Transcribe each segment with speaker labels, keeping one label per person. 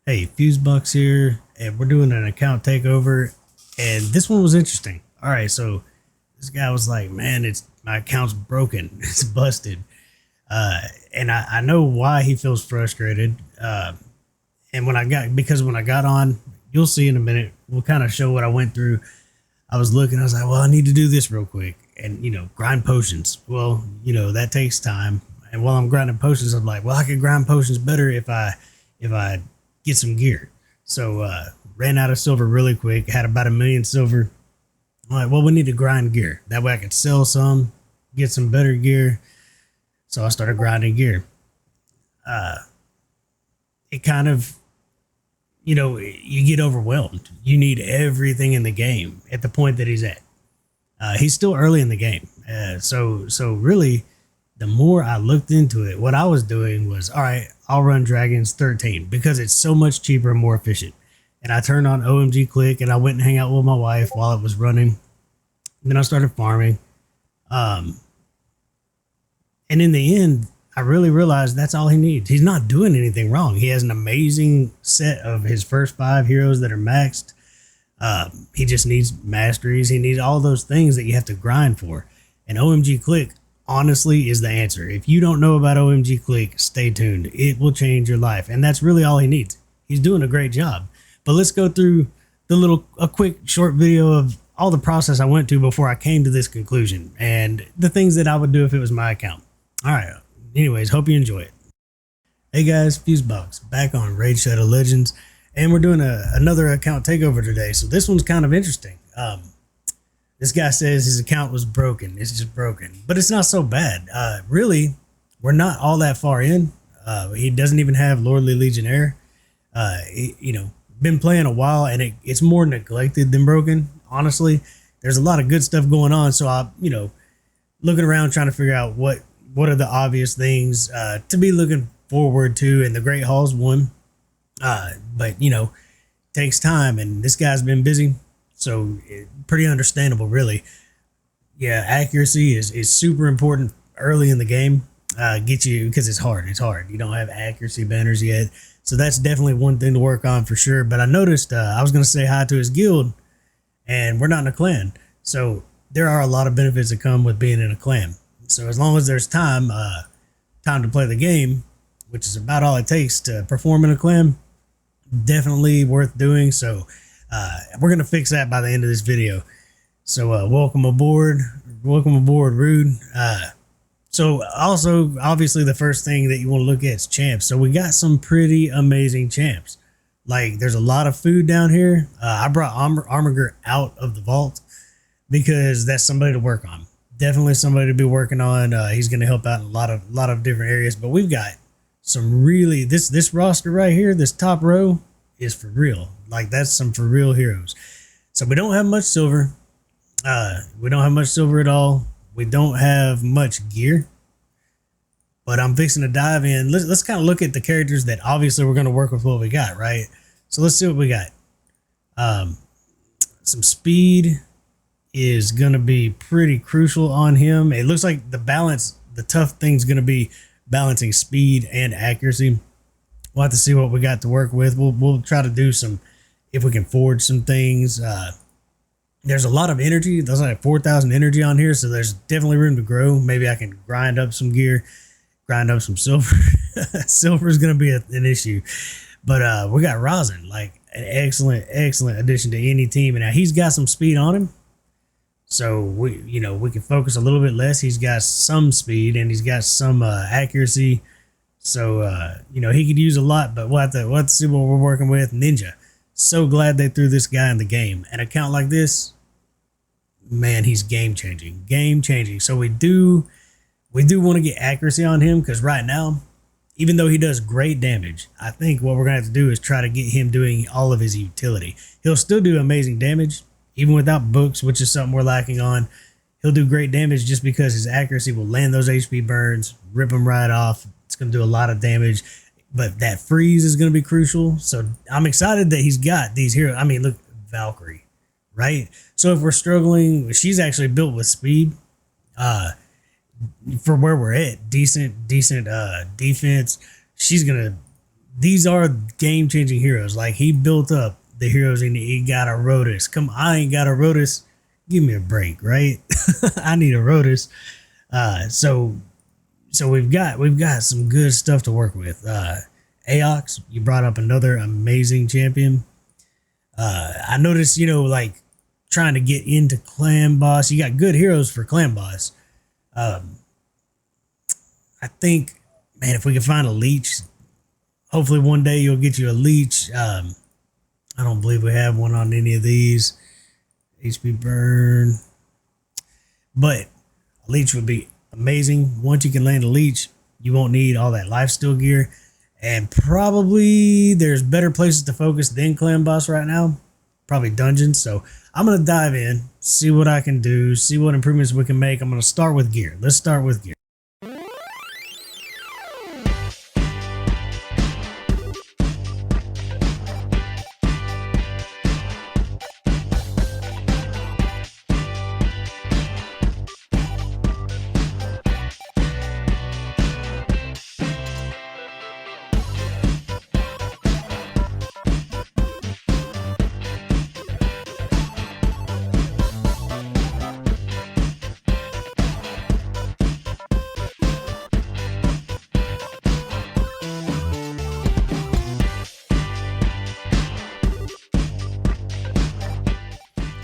Speaker 1: Hey, Fusebox here, and we're doing an account takeover, and this one was interesting. All right, so this guy was like, "Man, it's my account's broken, it's busted," and I know why he feels frustrated. And when I got on, you'll see in a minute. We'll kind of show what I went through. I was looking, I was like, "Well, I need to do this real quick," and grind potions. Well, that takes time, and while I'm grinding potions, I'm like, "Well, I could grind potions better if I get some gear." So ran out of silver really quick, had about 1,000,000 silver. I'm like, well, we need to grind gear. That way I could sell some, get some better gear. So I started grinding gear. It kind of, you get overwhelmed. You need everything in the game at the point that he's at. He's still early in the game. So really, the more I looked into it, what I was doing was, all right, I'll run Dragons 13 because it's so much cheaper and more efficient. And I turned on OMG Click and I went and hang out with my wife while it was running. And then I started farming. And in the end, I really realized that's all he needs. He's not doing anything wrong. He has an amazing set of his first 5 heroes that are maxed. He just needs masteries. He needs all those things that you have to grind for. And OMG Click honestly is the answer. If you don't know about OMG Click, stay tuned. It will change your life. And that's really all he needs. He's doing a great job. But let's go through a quick short video of all the process I went through before I came to this conclusion and the things that I would do if it was my account. All right. Anyways, hope you enjoy it. Hey guys, Fusebox back on Raid Shadow Legends, and we're doing another account takeover today. So this one's kind of interesting. This guy says his account was broken. It's just broken, but it's not so bad. Really, we're not all that far in. He doesn't even have Lordly Legionnaire. Been playing a while, and it's more neglected than broken. Honestly, there's a lot of good stuff going on. So I, looking around trying to figure out what are the obvious things to be looking forward to, and the Great Hall's one. But takes time, and this guy's been busy. So pretty understandable, really. Yeah, accuracy is super important early in the game. Get you, because it's hard. It's hard. You don't have accuracy banners yet. So that's definitely one thing to work on for sure. But I noticed I was going to say hi to his guild, and we're not in a clan. So there are a lot of benefits that come with being in a clan. So as long as there's time to play the game, which is about all it takes to perform in a clan, definitely worth doing. So we're going to fix that by the end of this video. So welcome aboard, Rude. So also, obviously, the first thing that you want to look at is champs. So we got some pretty amazing champs. Like, there's a lot of food down here. I brought Armiger out of the vault because that's somebody to work on. Definitely somebody to be working on. He's going to help out in a lot of different areas. But we've got some really, this roster right here, this top row is for real. Like, that's some for real heroes. So we don't have much silver. We don't have much silver at all. We don't have much gear, but I'm fixing to dive in. Let's kind of look at the characters that obviously we're going to work with what we got, right? So let's see what we got. Some speed is going to be pretty crucial on him. It looks like the tough thing's going to be balancing speed and accuracy. We'll have to see what we got to work with. We'll try to do some, if we can forge some things. There's a lot of energy. There's like 4,000 energy on here, so there's definitely room to grow. Maybe I can grind up some gear, grind up some silver. Silver is going to be an issue. But we got Rosin, like an excellent addition to any team. And now he's got some speed on him. So we can focus a little bit less. He's got some speed and he's got some accuracy. So, he could use a lot, but we'll have to see what we're working with. Ninja. So glad they threw this guy in the game. An account like this, man, he's game changing. So we do want to get accuracy on him, because right now, even though he does great damage, I think what we're going to have to do is try to get him doing all of his utility. He'll still do amazing damage, even without books, which is something we're lacking on. He'll do great damage just because his accuracy will land those HP burns, rip them right off. It's going to do a lot of damage. But that freeze is going to be crucial. So I'm excited that he's got these heroes. I mean, look, Valkyrie, right? So if we're struggling, she's actually built with speed. For where we're at, decent defense. She's going to these are game changing heroes. Like he built up the heroes and he got a Rotus. Come, I ain't got a Rotus. Give me a break, right? I need a Rotus. So we've got some good stuff to work with. Aox, you brought up another amazing champion. I noticed, like trying to get into clan boss. You got good heroes for clan boss. I think, man, if we can find a leech, hopefully one day you'll get you a leech. I don't believe we have one on any of these. HP burn. But a leech would be amazing. Once you can land a leech, you won't need all that lifesteal gear. And probably there's better places to focus than clan boss right now. Probably dungeons. So I'm going to dive in, see what I can do, see what improvements we can make. I'm going to start with gear. Let's start with gear.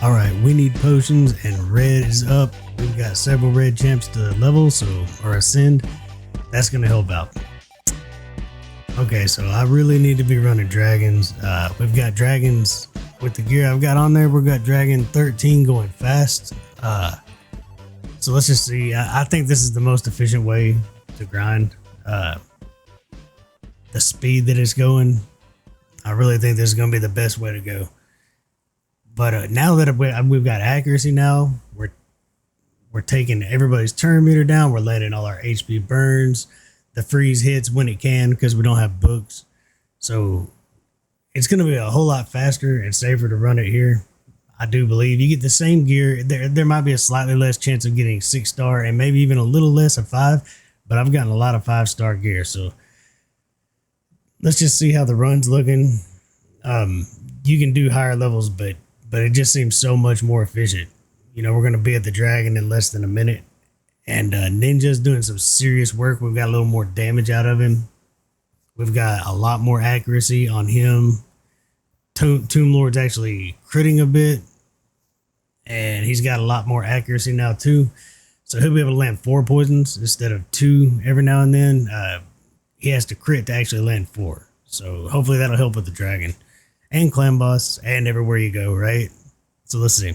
Speaker 1: All right, we need potions and red is up. We've got several red champs to level, or ascend. That's going to help out. Okay, so I really need to be running dragons. We've got dragons with the gear I've got on there. We've got dragon 13 going fast. So let's just see. I think this is the most efficient way to grind. The speed that it's going, I really think this is going to be the best way to go. But now that we've got accuracy now, we're taking everybody's turn meter down. We're letting all our HP burns. The freeze hits when it can because we don't have books. So it's going to be a whole lot faster and safer to run it here. I do believe you get the same gear. There might be a slightly less chance of getting 6-star and maybe even a little less of 5. But I've gotten a lot of 5-star gear. So let's just see how the run's looking. You can do higher levels, but it just seems so much more efficient. We're going to be at the dragon in less than a minute. And Ninja's doing some serious work. We've got a little more damage out of him. We've got a lot more accuracy on him. Tomb Lord's actually critting a bit. And he's got a lot more accuracy now too. So he'll be able to land 4 poisons instead of 2 every now and then. He has to crit to actually land 4. So hopefully that'll help with the dragon. And clan boss, and everywhere you go, right? So let's see.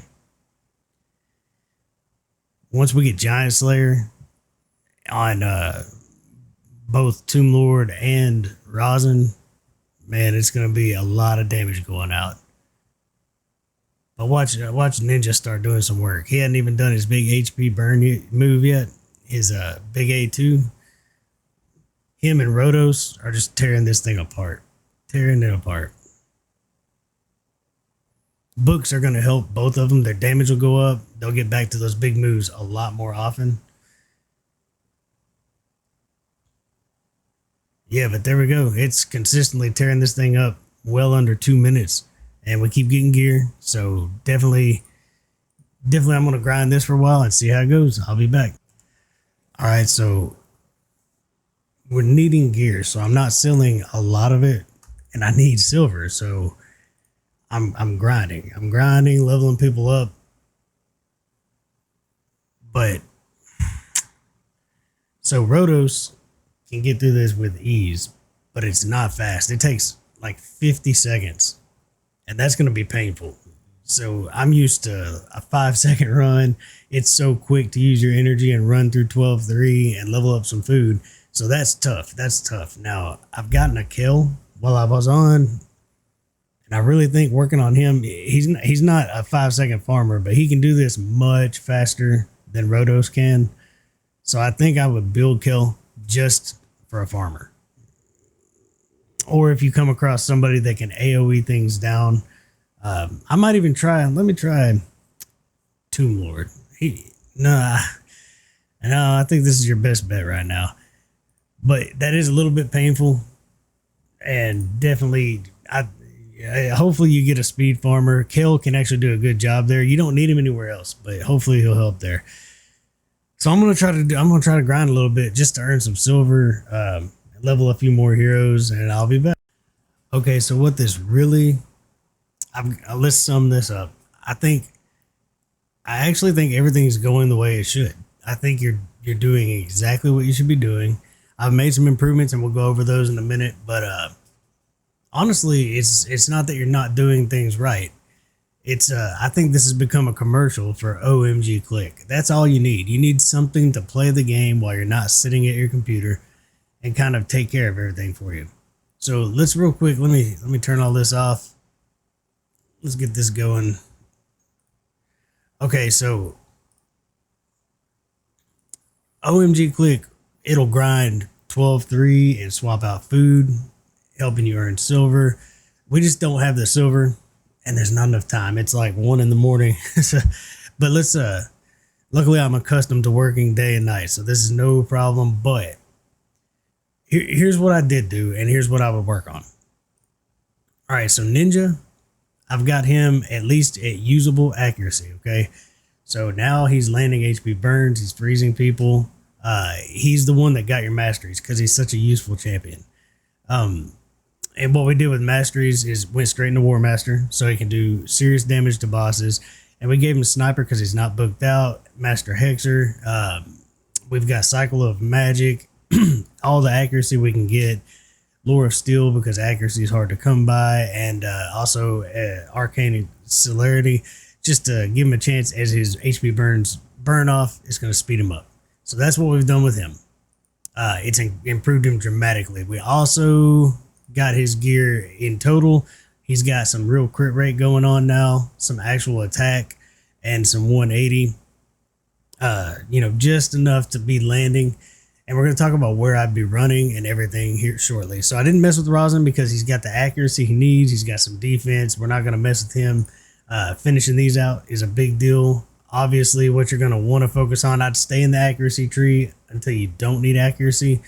Speaker 1: Once we get Giant Slayer on both Tomb Lord and Rosin, man, it's going to be a lot of damage going out. But watch Ninja start doing some work. He hadn't even done his big HP burn move yet. His big A2. Him and Rotos are just tearing this thing apart. Tearing it apart. Books are going to help both of them. Their damage will go up. They'll get back to those big moves a lot more often. Yeah, but there we go. It's consistently tearing this thing up well under 2 minutes. And we keep getting gear. So definitely I'm going to grind this for a while and see how it goes. I'll be back. All right, so we're needing gear. So I'm not selling a lot of it. And I need silver. So I'm grinding. I'm grinding, leveling people up. But so Rotos can get through this with ease, but it's not fast. It takes like 50 seconds, and that's going to be painful. So I'm used to a 5-second run. It's so quick to use your energy and run through 12-3 and level up some food. So that's tough. That's tough. Now I've gotten a kill while I was on. And I really think working on him, he's not a 5-second farmer, but he can do this much faster than Rotos can. So I think I would build kill just for a farmer. Or if you come across somebody that can AoE things down, I might even try. Let me try Tomb Lord. I think this is your best bet right now. But that is a little bit painful. and definitely, hopefully you get a speed farmer. Kale can actually do a good job there. You don't need him anywhere else, but hopefully he'll help there. So I'm gonna try to grind a little bit just to earn some silver, level a few more heroes, and I'll be back. Okay, so what this really, let's sum this up. I actually think everything's going the way it should. I think you're doing exactly what you should be doing. I've made some improvements, and we'll go over those in a minute. But honestly, it's not that you're not doing things right. It's I think this has become a commercial for OMG Click. That's all you need. You need something to play the game while you're not sitting at your computer and kind of take care of everything for you. So let's real quick. Let me turn all this off. Let's get this going. Okay, so OMG Click, it'll grind 12-3 and swap out food, helping you earn silver. We just don't have the silver, and there's not enough time. It's like 1 in the morning. But let's luckily I'm accustomed to working day and night, so this is no problem. But here's what I did do, and here's what I would work on. All right, so Ninja, I've got him at least at usable accuracy, okay? So now he's landing HP burns, he's freezing people. He's the one that got your masteries because he's such a useful champion. And what we did with Masteries is went straight into War Master, so he can do serious damage to bosses. And we gave him Sniper because he's not booked out, Master Hexer. We've got Cycle of Magic, all the accuracy we can get. Lore of Steel because accuracy is hard to come by, and also Arcane Celerity, just to give him a chance as his HP burn off. It's going to speed him up. So that's what we've done with him. It's improved him dramatically. We also got his gear in total. He's got some real crit rate going on now, some actual attack, and some 180. Just enough to be landing. And we're going to talk about where I'd be running and everything here shortly. So I didn't mess with Rosin because he's got the accuracy he needs. He's got some defense. We're not going to mess with him. Finishing these out is a big deal. Obviously, what you're going to want to focus on, I'd stay in the accuracy tree until you don't need accuracy.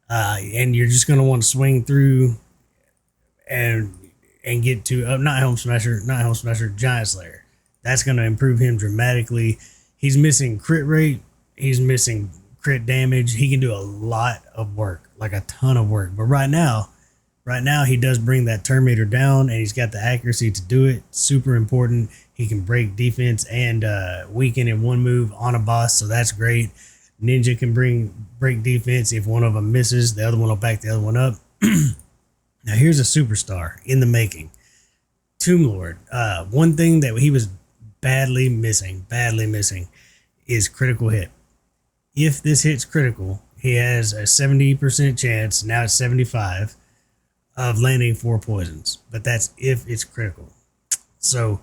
Speaker 1: And you're just going to want to swing through and get to, not Helm Smasher, Giant Slayer. That's going to improve him dramatically. He's missing crit rate. He's missing crit damage. He can do a lot of work, like a ton of work. But right now he does bring that turn meter down, and he's got the accuracy to do it. Super important. He can break defense and weaken in one move on a boss, so that's great. Ninja can break defense. If one of them misses, the other one will back the other one up. Now here's a superstar in the making. Tomb Lord. One thing that he was badly missing is critical hit. If this hits critical, he has a 70% chance, now it's 75, of landing 4 poisons. But that's if it's critical. So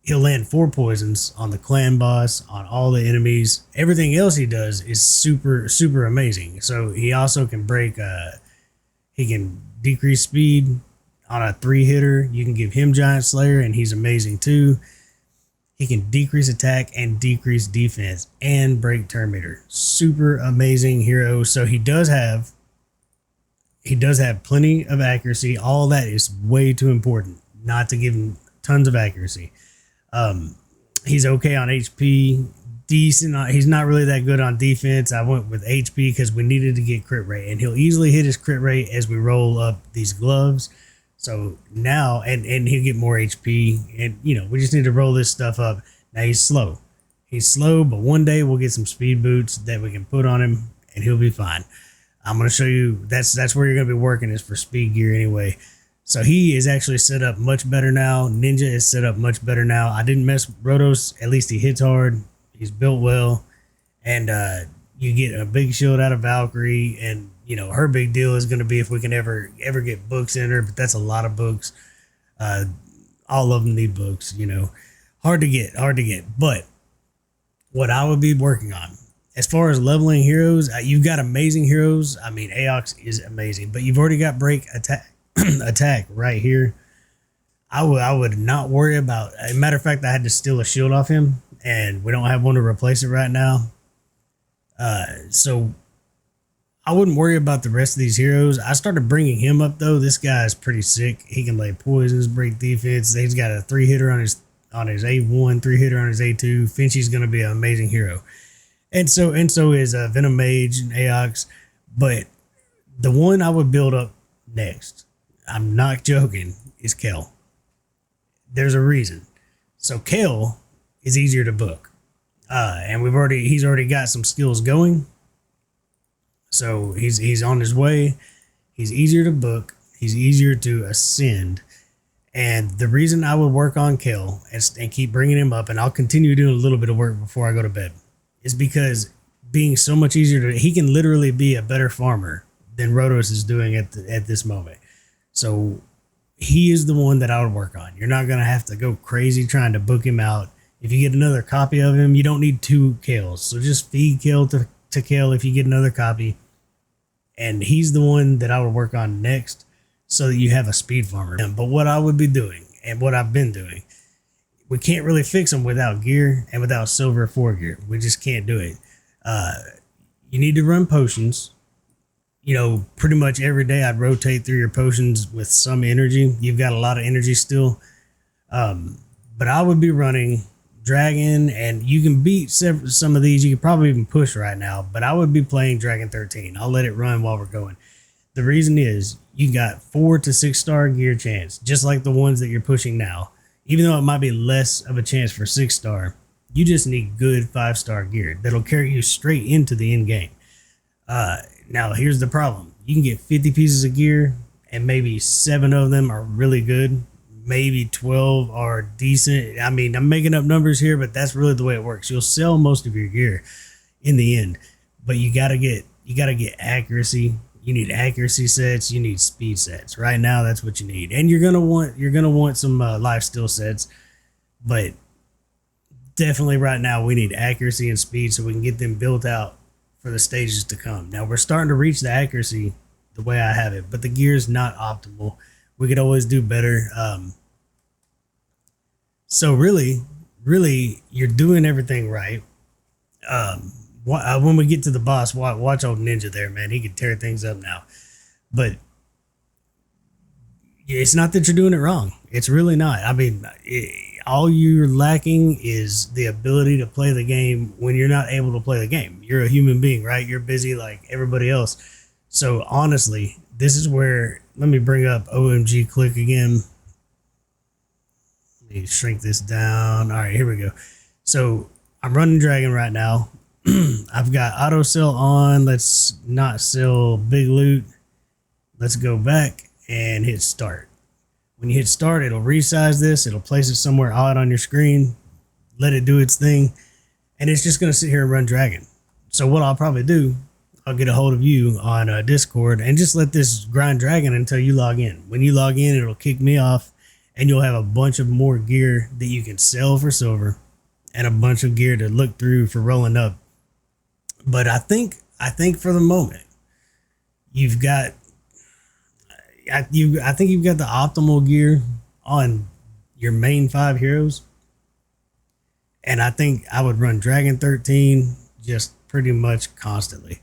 Speaker 1: he'll land 4 poisons on the clan boss, on all the enemies. Everything else he does is super, super amazing. So he also can break, he can decrease speed on a 3-hitter. You can give him Giant Slayer, and he's amazing too. He can decrease attack and decrease defense and break turn meter. Super amazing hero. So he does have plenty of accuracy. All that is way too important not to give him tons of accuracy. He's okay on HP, decent. He's not really that good on defense. I went with HP because we needed to get crit rate, and he'll easily hit his crit rate as we roll up these gloves. So now, and he'll get more HP, and we just need to roll this stuff up. Now he's slow, but one day we'll get some speed boots that we can put on him, and he'll be fine. I'm going to show you, that's where you're going to be working, is for speed gear anyway. So he is actually set up much better now. Ninja is set up much better now. I didn't mess with Rotos. At least he hits hard. He's built well, and you get a big shield out of Valkyrie, and her big deal is going to be if we can ever get books in her, but that's a lot of books. All of them need books, hard to get. But what I would be working on, as far as leveling heroes, you've got amazing heroes. I mean, Aox is amazing, but you've already got break attack right here. I would not worry about. As a matter of fact, I had to steal a shield off him, and we don't have one to replace it right now. So I wouldn't worry about the rest of these heroes. I started bringing him up though. This guy is pretty sick. He can lay poisons, break defense. He's got a 3-hitter on his A1, 3-hitter on his A2. Finchy's going to be an amazing hero, and so is Venom Mage and Aox. But the one I would build up next, I'm not joking, is Kel. There's a reason. So Kel is easier to book, and he's already got some skills going. So he's on his way. He's easier to book. He's easier to ascend. And the reason I would work on Kel and keep bringing him up, and I'll continue doing a little bit of work before I go to bed, is because being so much easier he can literally be a better farmer than Rotos is doing at this moment. So he is the one that I would work on. You're not going to have to go crazy trying to book him out. If you get another copy of him, you don't need 2 Kels. So just feed Kel to Kel if you get another copy. And he's the one that I would work on next so that you have a speed farmer. But what I would be doing and what I've been doing, we can't really fix them without gear and without silver 4 gear. We just can't do it. You need to run potions. You know, pretty much every day I'd rotate through your potions with some energy. You've got a lot of energy still. But I would be running Dragon, and you can beat some of these. You can probably even push right now, but I would be playing Dragon 13. I'll let it run while we're going. The reason is you got 4 to 6 star gear chance, just like the ones that you're pushing now. Even though it might be less of a chance for 6 star, you just need good 5-star gear that'll carry you straight into the end game. Now here's the problem. You can get 50 pieces of gear and maybe 7 of them are really good. Maybe 12 are decent. I mean, I'm making up numbers here, but that's really the way it works. You'll sell most of your gear in the end, but you gotta get accuracy. You need accuracy sets. You need speed sets. Right now, that's what you need, and you're gonna want some life steal sets, but definitely right now we need accuracy and speed so we can get them built out for the stages to come. Now we're starting to reach the accuracy the way I have it, but the gear is not optimal. We could always do better. So really, you're doing everything right. When we get to the boss, watch old Ninja there, man. He could tear things up now. But it's not that you're doing it wrong. It's really not. I mean, all you're lacking is the ability to play the game when you're not able to play the game. You're a human being, right? You're busy like everybody else. So honestly, this is where, let me bring up OMG Click again. Let me shrink this down. All right, here we go. So I'm running Dragon right now. I've got auto sell on. Let's not sell big loot. Let's go back and hit start. When you hit start, it'll resize this. It'll place it somewhere odd on your screen. Let it do its thing. And it's just going to sit here and run Dragon. So what I'll probably do, I'll get a hold of you on Discord and just let this grind Dragon until you log in. When you log in, it'll kick me off and you'll have a bunch of more gear that you can sell for silver and a bunch of gear to look through for rolling up. But I think for the moment, you've got, I think you've got the optimal gear on your main 5 heroes. And I think I would run Dragon 13 just pretty much constantly.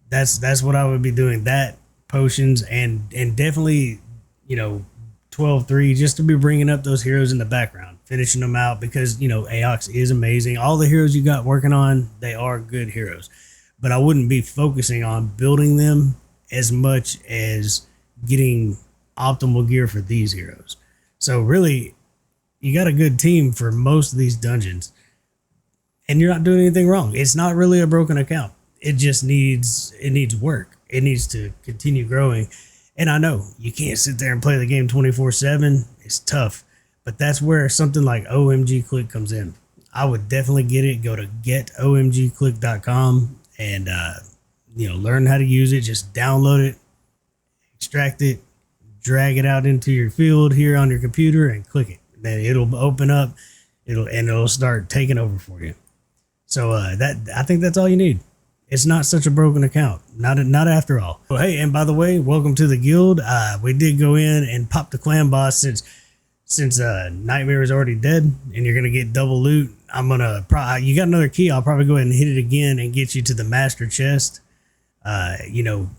Speaker 1: That's what I would be doing. That, potions, and definitely, 12-3, just to be bringing up those heroes in the background, finishing them out, because Aox is amazing. All the heroes you got working on, they are good heroes, but I wouldn't be focusing on building them as much as getting optimal gear for these heroes. So really, you got a good team for most of these dungeons, and you're not doing anything wrong. It's not really a broken account. It just needs work. It needs to continue growing. And I know you can't sit there and play the game 24/7. It's tough, but that's where something like OMG Click comes in. I would definitely get it. Go to getomgclick.com and learn how to use it. Just download it, extract it, drag it out into your field here on your computer, and click it. Then it'll open up. It'll start taking over for you. So I think that's all you need. It's not such a broken account. Not after all. Well, hey, and by the way, welcome to the guild. We did go in and pop the clan boss since Nightmare is already dead, and you're gonna get double loot. You got another key. I'll probably go ahead and hit it again and get you to the master chest. You know,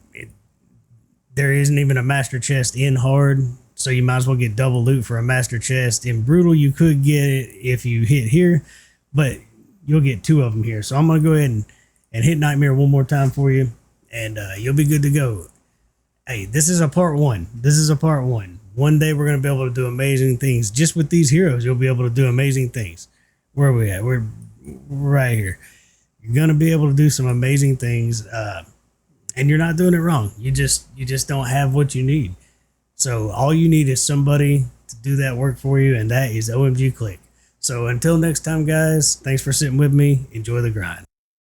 Speaker 1: there isn't even a master chest in hard, so you might as well get double loot for a master chest. In brutal, you could get it if you hit here, but you'll get 2 of them here. So I'm gonna go ahead and hit Nightmare one more time for you, and you'll be good to go. Hey, this is a part 1. This is a part 1. One day we're gonna be able to do amazing things. Just with these heroes, you'll be able to do amazing things. Where are we at? We're right here. You're gonna be able to do some amazing things. And you're not doing it wrong. You just don't have what you need. So all you need is somebody to do that work for you, and that is OMG Click. So until next time, guys, thanks for sitting with me. Enjoy the grind.